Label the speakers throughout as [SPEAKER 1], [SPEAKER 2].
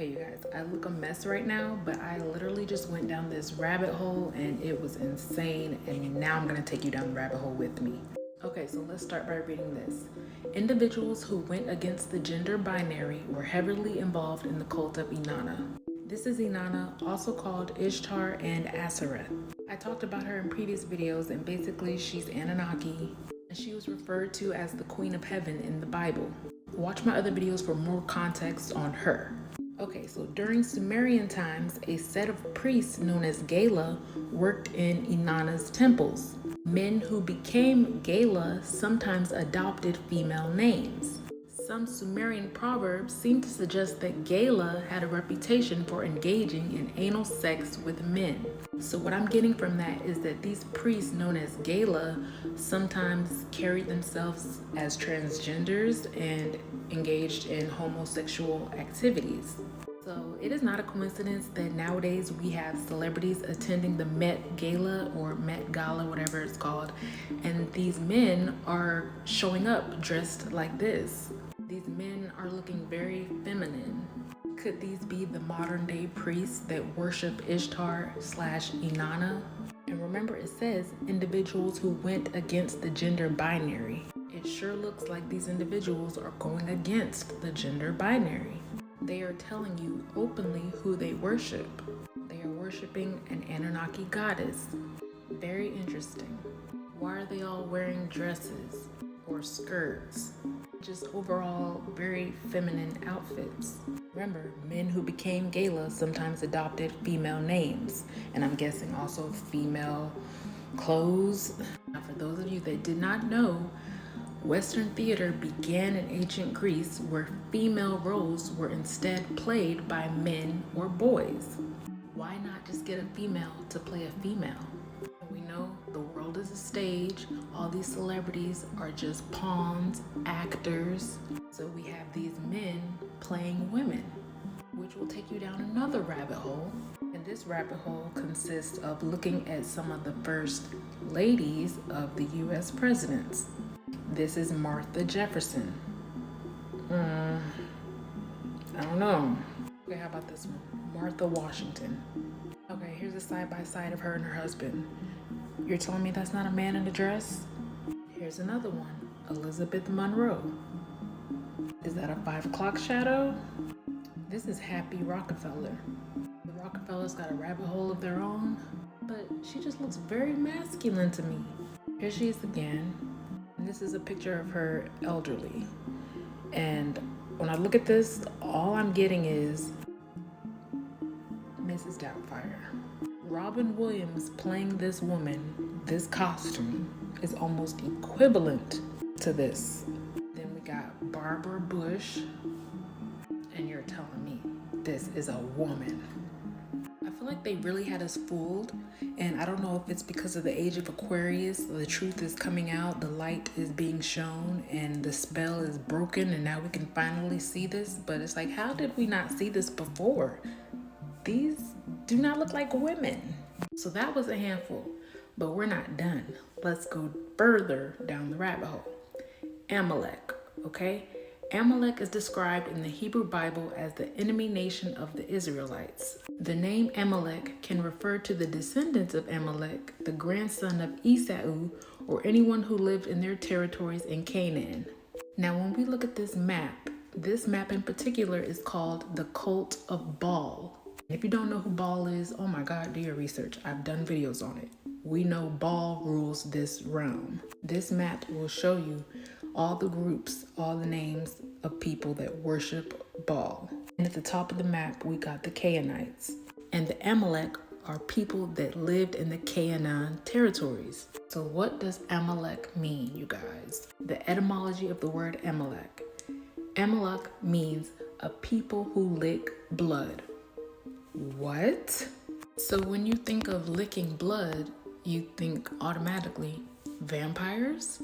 [SPEAKER 1] Okay, you guys, I look a mess right now, but I literally just went down this rabbit hole and it was insane. And now I'm gonna take you down the rabbit hole with me. Okay, so let's start by reading this. Individuals who went against the gender binary were heavily involved in the cult of Inanna. This is Inanna, also called Ishtar and Ashereth. I talked about her in previous videos, and basically she's Anunnaki, and she was referred to as the Queen of Heaven in the Bible. Watch my other videos for more context on her. Okay, so during Sumerian times, a set of priests known as Gala worked in Inanna's temples. Men who became Gala sometimes adopted female names. Some Sumerian proverbs seem to suggest that Gala had a reputation for engaging in anal sex with men. So what I'm getting from that is that these priests known as Gala sometimes carried themselves as transgenders and engaged in homosexual activities. So it is not a coincidence that nowadays we have celebrities attending the Met Gala or Met Gala, whatever it's called, and these men are showing up dressed like this. These men are looking very feminine. Could these be the modern day priests that worship Ishtar/Inanna? And remember, it says individuals who went against the gender binary. It sure looks like these individuals are going against the gender binary. They are telling you openly who they worship. They are worshiping an Anunnaki goddess. Very interesting. Why are they all wearing dresses or skirts? Just overall very feminine outfits. Remember, men who became Gala sometimes adopted female names, and I'm guessing also female clothes. Now, for those of you that did not know, Western theater began in ancient Greece, where female roles were instead played by men or boys. Why not just get a female to play a female? We know the world is a stage. All these celebrities are just pawns, actors. So we have these men playing women, which will take you down another rabbit hole. And this rabbit hole consists of looking at some of the first ladies of the US presidents. This is Martha Jefferson. I don't know. Okay, how about this one? Martha Washington. Okay, here's a side-by-side of her and her husband. You're telling me that's not a man in a dress? Here's another one. Elizabeth Monroe. Is that a 5 o'clock shadow? This is Happy Rockefeller. The Rockefellers got a rabbit hole of their own, but she just looks very masculine to me. Here she is again. And this is a picture of her elderly. And when I look at this, all I'm getting is Mrs. Doubtfire. Robin Williams playing this woman, this costume, is almost equivalent to this. Then we got Barbara Bush, and you're telling me this is a woman. I feel like they really had us fooled, and I don't know if it's because of the age of Aquarius, the truth is coming out, the light is being shown, and the spell is broken, and now we can finally see this, but it's like, how did we not see this before? These do not look like women. So that was a handful, but we're not done. Let's go further down the rabbit hole. Amalek, okay? Amalek is described in the Hebrew Bible as the enemy nation of the Israelites. The name Amalek can refer to the descendants of Amalek, the grandson of Esau, or anyone who lived in their territories in Canaan. Now, when we look at this map in particular is called the Cult of Baal. If you don't know who Baal is, oh my God, do your research. I've done videos on it. We know Baal rules this realm. This map will show you all the groups, all the names of people that worship Baal. And at the top of the map, we got the Canaanites. And the Amalek are people that lived in the Canaan territories. So what does Amalek mean, you guys? The etymology of the word Amalek. Amalek means a people who lick blood. What? So when you think of licking blood, you think automatically vampires?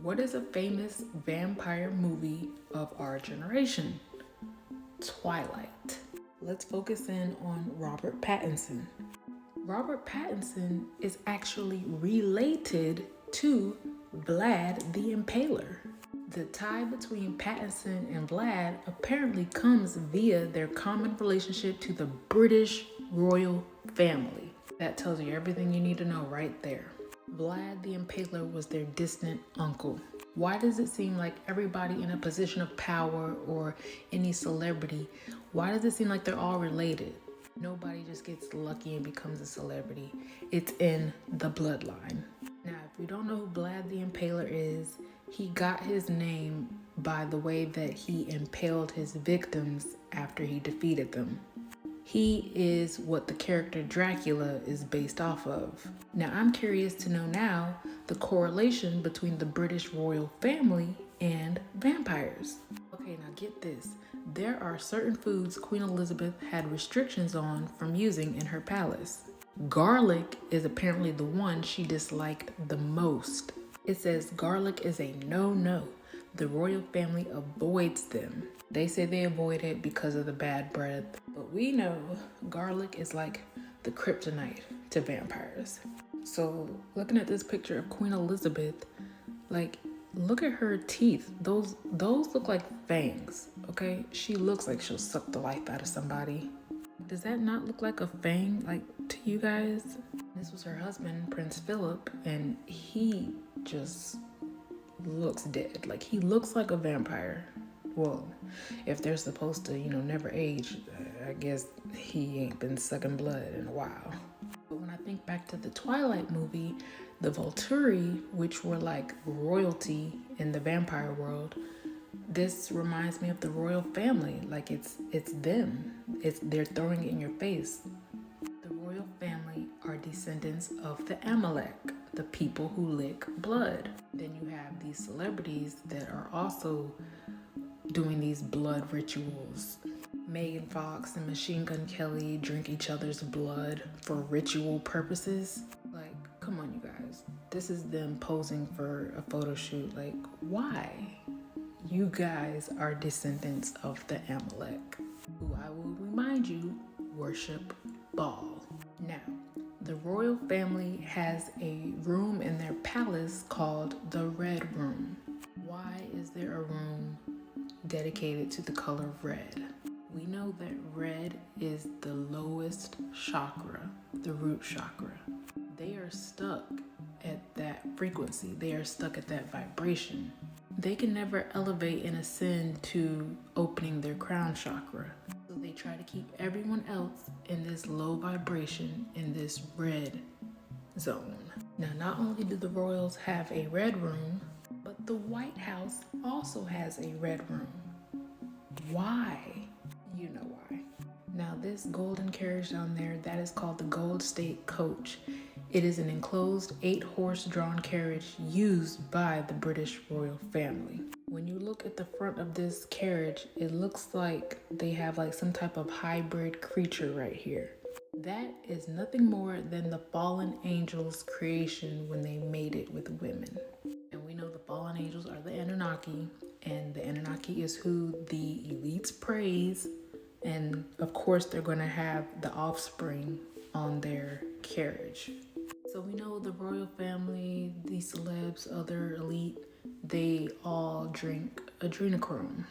[SPEAKER 1] What is a famous vampire movie of our generation? Twilight. Let's focus in on Robert Pattinson. Robert Pattinson is actually related to Vlad the Impaler. The tie between Pattinson and Vlad apparently comes via their common relationship to the British royal family. That tells you everything you need to know right there. Vlad the Impaler was their distant uncle. Why does it seem like everybody in a position of power or any celebrity, why does it seem like they're all related? Nobody just gets lucky and becomes a celebrity. It's in the bloodline. Now, if you don't know who Vlad the Impaler is, he got his name by the way that he impaled his victims after he defeated them. He is what the character Dracula is based off of. Now, I'm curious to know now the correlation between the British royal family and vampires. Okay, now get this. There are certain foods Queen Elizabeth had restrictions on from using in her palace. Garlic is apparently the one she disliked the most. It says garlic is a no-no. The royal family avoids them. They say they avoid it because of the bad breath, but we know garlic is like the kryptonite to vampires. So looking at this picture of Queen Elizabeth, like, look at her teeth. Those look like fangs, okay? She looks like she'll suck the life out of somebody. Does that not look like a fang, like, to you guys? This was her husband, Prince Philip, and he just looks dead. Like, he looks like a vampire. Well, if they're supposed to, never age, I guess he ain't been sucking blood in a while. But when I think back to the Twilight movie, the Volturi, which were like royalty in the vampire world, this reminds me of the royal family. Like, it's them. They're throwing it in your face. The royal family are descendants of the Amalek, the people who lick blood. Then you have these celebrities that are also doing these blood rituals. Megan Fox and Machine Gun Kelly drink each other's blood for ritual purposes. Like, come on, you guys. This is them posing for a photo shoot. Like, why? You guys are descendants of the Amalek, who I will remind you worship Baal. Now, the royal family has a room in their palace called the Red Room. Why is there a room dedicated to the color red? We know that red is the lowest chakra, the root chakra. They are stuck at that frequency. They are stuck at that vibration. They can never elevate and ascend to opening their crown chakra. So they try to keep everyone else in this low vibration, in this red zone. Now, not only do the royals have a red room, but the White House also has a red room. Why? You know why. Now, this golden carriage down there, that is called the Gold State Coach. It is an enclosed 8-horse drawn carriage used by the British royal family. When you look at the front of this carriage, it looks like they have like some type of hybrid creature right here. That is nothing more than the fallen angels' creation when they made it with women. And we know the fallen angels are the Anunnaki, and the Anunnaki is who the elites praise. And of course, they're going to have the offspring on their carriage. So we know the royal family, the celebs, other elite, they all drink adrenochrome.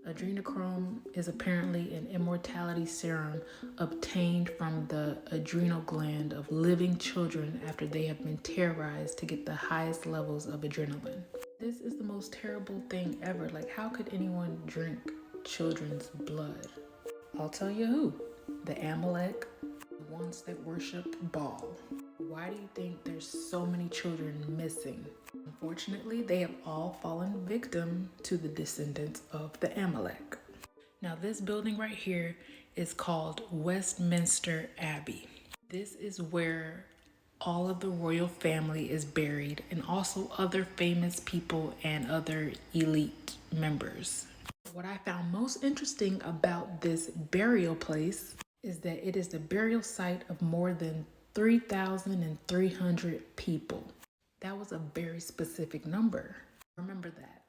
[SPEAKER 1] Adrenochrome is apparently an immortality serum obtained from the adrenal gland of living children after they have been terrorized to get the highest levels of adrenaline. This is the most terrible thing ever. Like, how could anyone drink children's blood? I'll tell you who. The Amalek, the ones that worship Baal. Why do you think there's so many children missing? Unfortunately, they have all fallen victim to the descendants of the Amalek. Now, this building right here is called Westminster Abbey. This is where all of the royal family is buried, and also other famous people and other elite members. What I found most interesting about this burial place is that it is the burial site of more than 3,300 people. That was a very specific number. Remember that.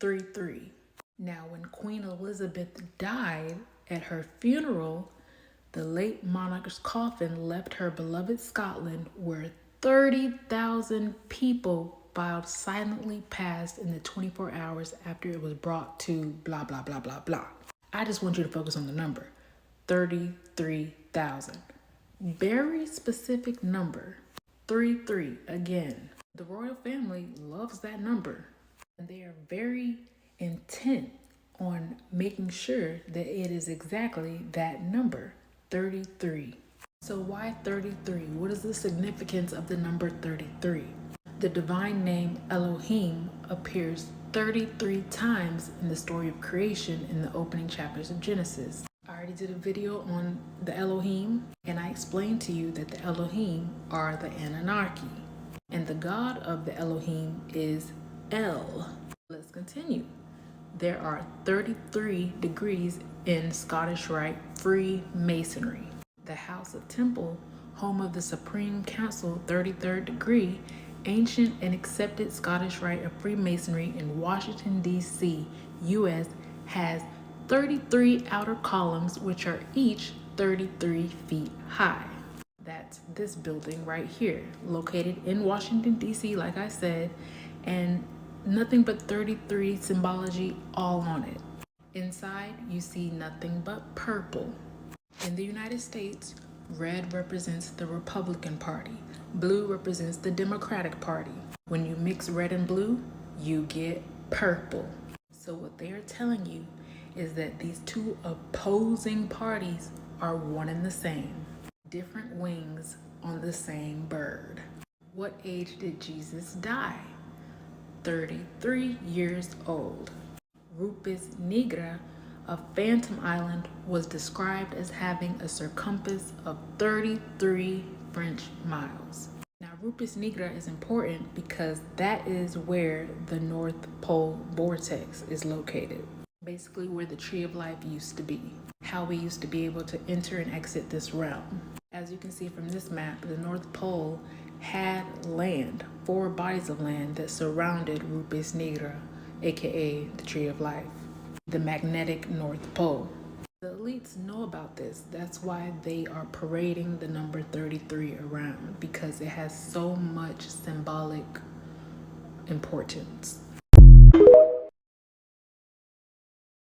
[SPEAKER 1] 3-3. Now, when Queen Elizabeth died, at her funeral, the late monarch's coffin left her beloved Scotland, where 30,000 people filed silently passed in the 24 hours after it was brought to blah, blah, blah, blah, blah. I just want you to focus on the number, 33,000. Very specific number, 33 again. The royal family loves that number, and they are very intent on making sure that it is exactly that number, 33. So why 33? What is the significance of the number 33? The divine name Elohim appears 33 times in the story of creation in the opening chapters of Genesis. I already did a video on the Elohim, and I explained to you that the Elohim are the Anunnaki, and the god of the Elohim is El. Let's continue. There are 33 degrees in Scottish Rite Freemasonry. The House of Temple, home of the Supreme Council 33rd degree, ancient and accepted Scottish Rite of Freemasonry in Washington, D.C., U.S., has 33 outer columns, which are each 33 feet high. That's this building right here, located in Washington, D.C., like I said, and nothing but 33 symbology all on it. Inside, you see nothing but purple. In the United States, red represents the Republican Party. Blue represents the Democratic Party. When you mix red and blue, you get purple. So what they are telling you is that these two opposing parties are one and the same. Different wings on the same bird. What age did Jesus die? 33 years old. Rupes Nigra of Phantom Island was described as having a circumference of 33 French miles. Now, Rupes Nigra is important because that is where the North Pole vortex is located. Basically where the tree of life used to be. How we used to be able to enter and exit this realm. As you can see from this map, the North Pole had land, 4 bodies of land that surrounded Rupes Nigra, aka the tree of life, the magnetic North Pole. The elites know about this. That's why they are parading the number 33 around, because it has so much symbolic importance.